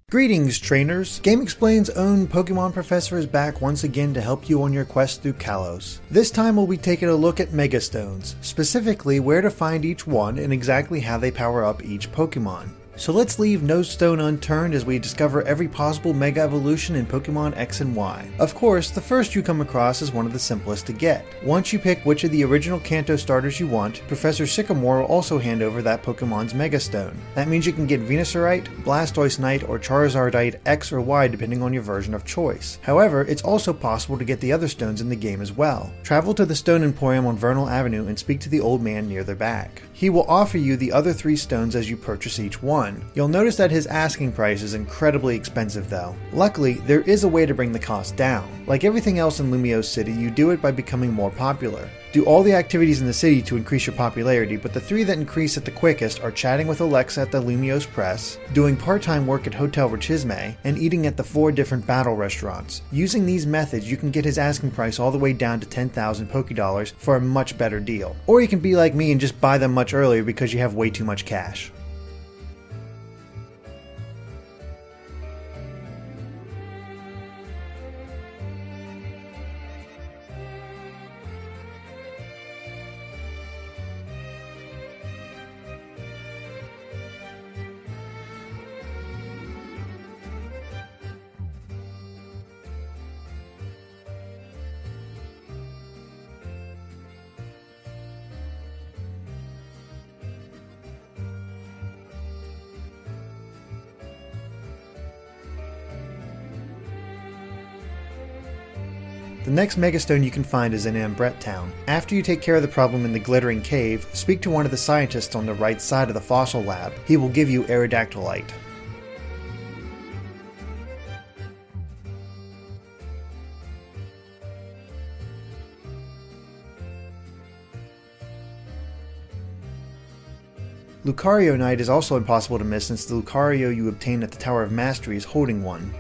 Greetings, trainers! GameXplain's own Pokemon Professor is back once again to help you on your quest through Kalos. This time we'll be taking a look at Mega Stones, specifically where to find each one and exactly how they power up each Pokemon. So let's leave no stone unturned as we discover every possible Mega Evolution in Pokémon X and Y. Of course, the first you come across is one of the simplest to get. Once you pick which of the original Kanto starters you want, Professor Sycamore will also hand over that Pokemon's Mega Stone. That means you can get Venusaurite, Blastoise-Knight, or Charizardite X or Y depending on your version of choice. However, it's also possible to get the other stones in the game as well. Travel to the Stone Emporium on Vernal Avenue and speak to the old man near their back. He will offer you the other 3 stones as you purchase each one. You'll notice that his asking price is incredibly expensive though. Luckily, there is a way to bring the cost down. Like everything else in Lumiose City, you do it by becoming more popular. Do all the activities in the city to increase your popularity, but the 3 that increase at the quickest are chatting with Alexa at the Lumiose Press, doing part-time work at Hotel Richisme, and eating at the 4 different battle restaurants. Using these methods, you can get his asking price all the way down to 10,000 Pokédollars for a much better deal. Or you can be like me and just buy them much earlier because you have way too much cash. The next Megastone you can find is in Ambrette Town. After you take care of the problem in the Glittering Cave, speak to one of the scientists on the right side of the fossil lab. He will give you Aerodactylite. Lucario Night is also impossible to miss since the Lucario you obtain at the Tower of Mastery is holding one.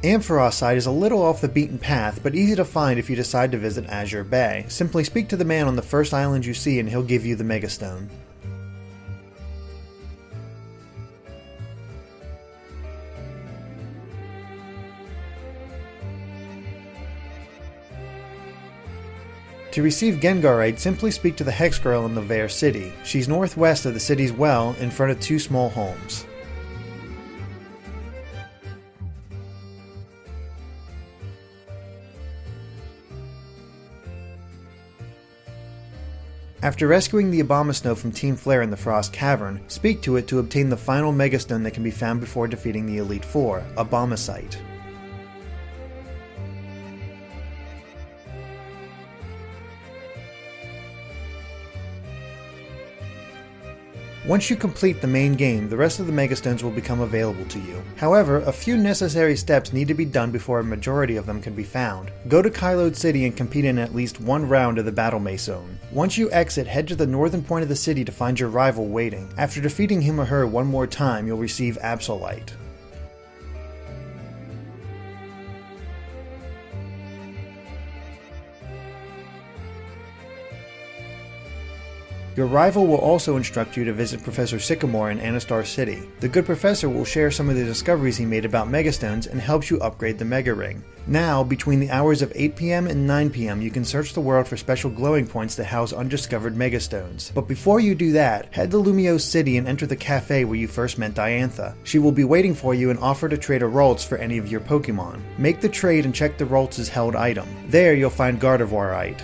Ampharos is a little off the beaten path, but easy to find if you decide to visit Azure Bay. Simply speak to the man on the first island you see and he'll give you the Megastone. To receive Gengarite, simply speak to the Hex Girl in the Vare City. She's northwest of the city's well, in front of 2 small homes. After rescuing the Abomasnow from Team Flare in the Frost Cavern, speak to it to obtain the final Megastone that can be found before defeating the Elite Four, Abomasite. Once you complete the main game, the rest of the Megastones will become available to you. However, a few necessary steps need to be done before a majority of them can be found. Go to Kyloed City and compete in at least 1 round of the Battle Maze Zone. Once you exit, head to the northern point of the city to find your rival waiting. After defeating him or her one more time, you'll receive Absolite. Your rival will also instruct you to visit Professor Sycamore in Anastar City. The good professor will share some of the discoveries he made about Megastones and helps you upgrade the Mega Ring. Now, between the hours of 8 PM and 9 PM, you can search the world for special glowing points that house undiscovered Megastones. But before you do that, head to Lumiose City and enter the cafe where you first met Diantha. She will be waiting for you and offer to trade a Ralts for any of your Pokemon. Make the trade and check the Ralts' held item. There you'll find Gardevoirite.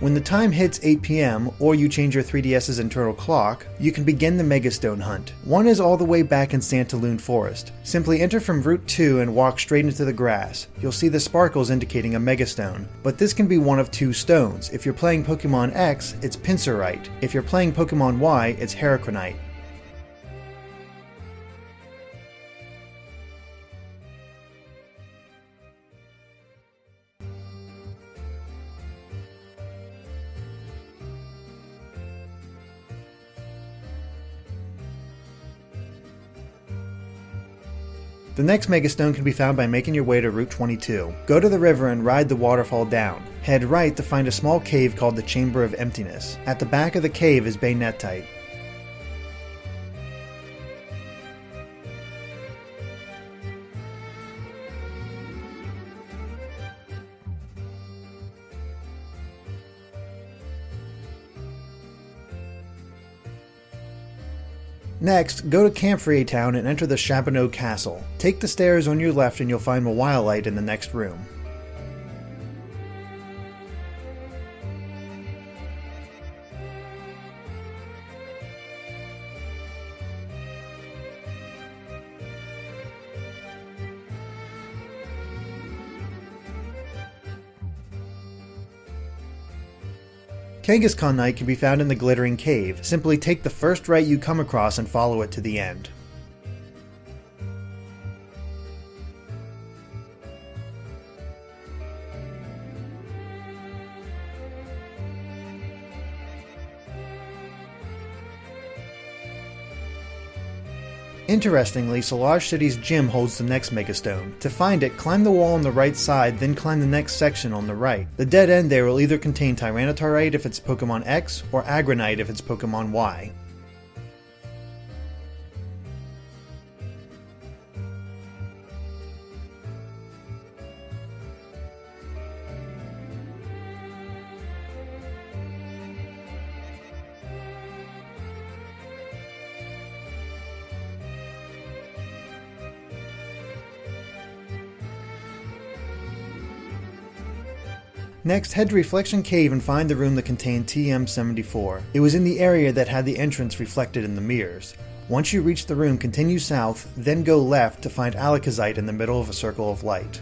When the time hits 8 PM, or you change your 3DS's internal clock, you can begin the Megastone hunt. One is all the way back in Santaloon Forest. Simply enter from Route 2 and walk straight into the grass. You'll see the sparkles indicating a Megastone. But this can be one of 2 stones. If you're playing Pokemon X, it's Pinsirite. If you're playing Pokemon Y, it's Heracronite. The next Megastone can be found by making your way to Route 22. Go to the river and ride the waterfall down. Head right to find a small cave called the Chamber of Emptiness. At the back of the cave is Baynettite. Next, go to Couriway Town and enter the Chaboneau Castle. Take the stairs on your left and you'll find Mawilite in the next room. Kangaskhan Night can be found in the Glittering Cave. Simply take the first right you come across and follow it to the end. Interestingly, Solage City's gym holds the next Megastone. To find it, climb the wall on the right side, then climb the next section on the right. The dead end there will either contain Tyranitarite if it's Pokémon X, or Agronite if it's Pokémon Y. Next, head to Reflection Cave and find the room that contained TM-74. It was in the area that had the entrance reflected in the mirrors. Once you reach the room, continue south, then go left to find Alakazite in the middle of a circle of light.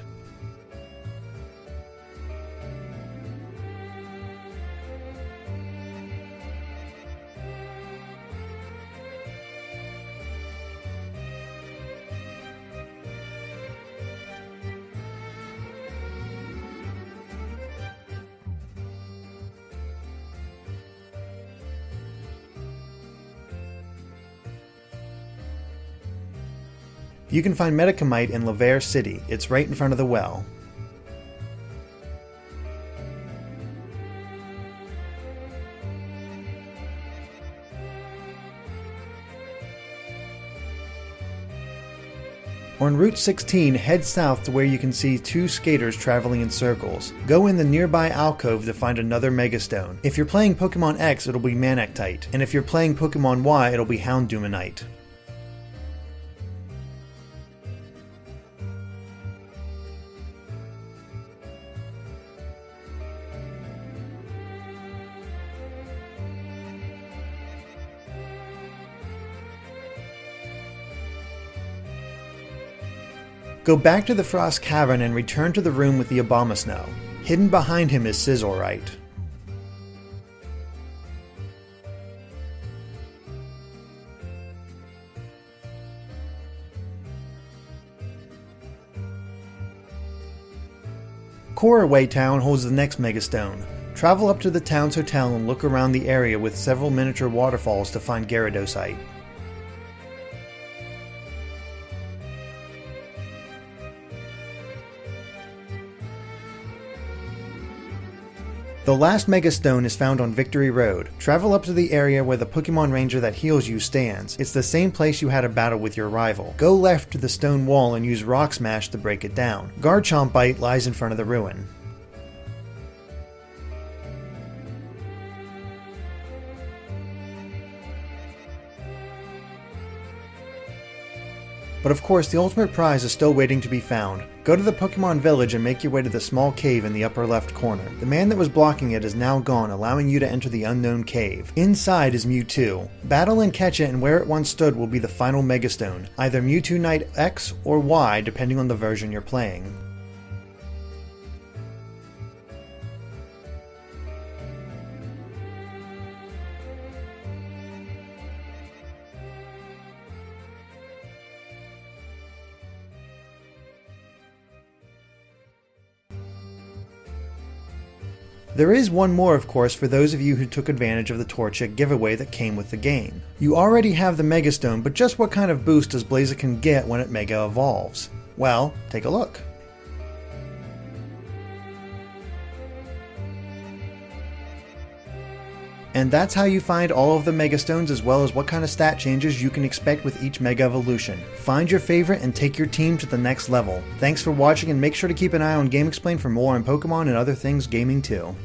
You can find Medicamite in Laver City. It's right in front of the well. On Route 16, head south to where you can see two skaters traveling in circles. Go in the nearby alcove to find another Megastone. If you're playing Pokémon X, it'll be Manectite, and if you're playing Pokémon Y, it'll be Houndoomnite. Go back to the Frost Cavern and return to the room with the Abomasnow. Hidden behind him is Sizzlrite. Couriway Town holds the next Megastone. Travel up to the town's hotel and look around the area with several miniature waterfalls to find Gyarados. The last Megastone is found on Victory Road. Travel up to the area where the Pokemon Ranger that heals you stands. It's the same place you had a battle with your rival. Go left to the stone wall and use Rock Smash to break it down. Garchompite lies in front of the ruin. But of course, the ultimate prize is still waiting to be found. Go to the Pokemon Village and make your way to the small cave in the upper left corner. The man that was blocking it is now gone, allowing you to enter the unknown cave. Inside is Mewtwo. Battle and catch it, and where it once stood will be the final Megastone, either Mewtwo X or Y depending on the version you're playing. There is one more, of course, for those of you who took advantage of the Torchic giveaway that came with the game. You already have the Mega Stone, but just what kind of boost does Blaziken get when it Mega Evolves? Well, take a look. And that's how you find all of the Mega Stones, as well as what kind of stat changes you can expect with each Mega Evolution. Find your favorite and take your team to the next level. Thanks for watching, and make sure to keep an eye on GameXplain for more on Pokemon and other things gaming too.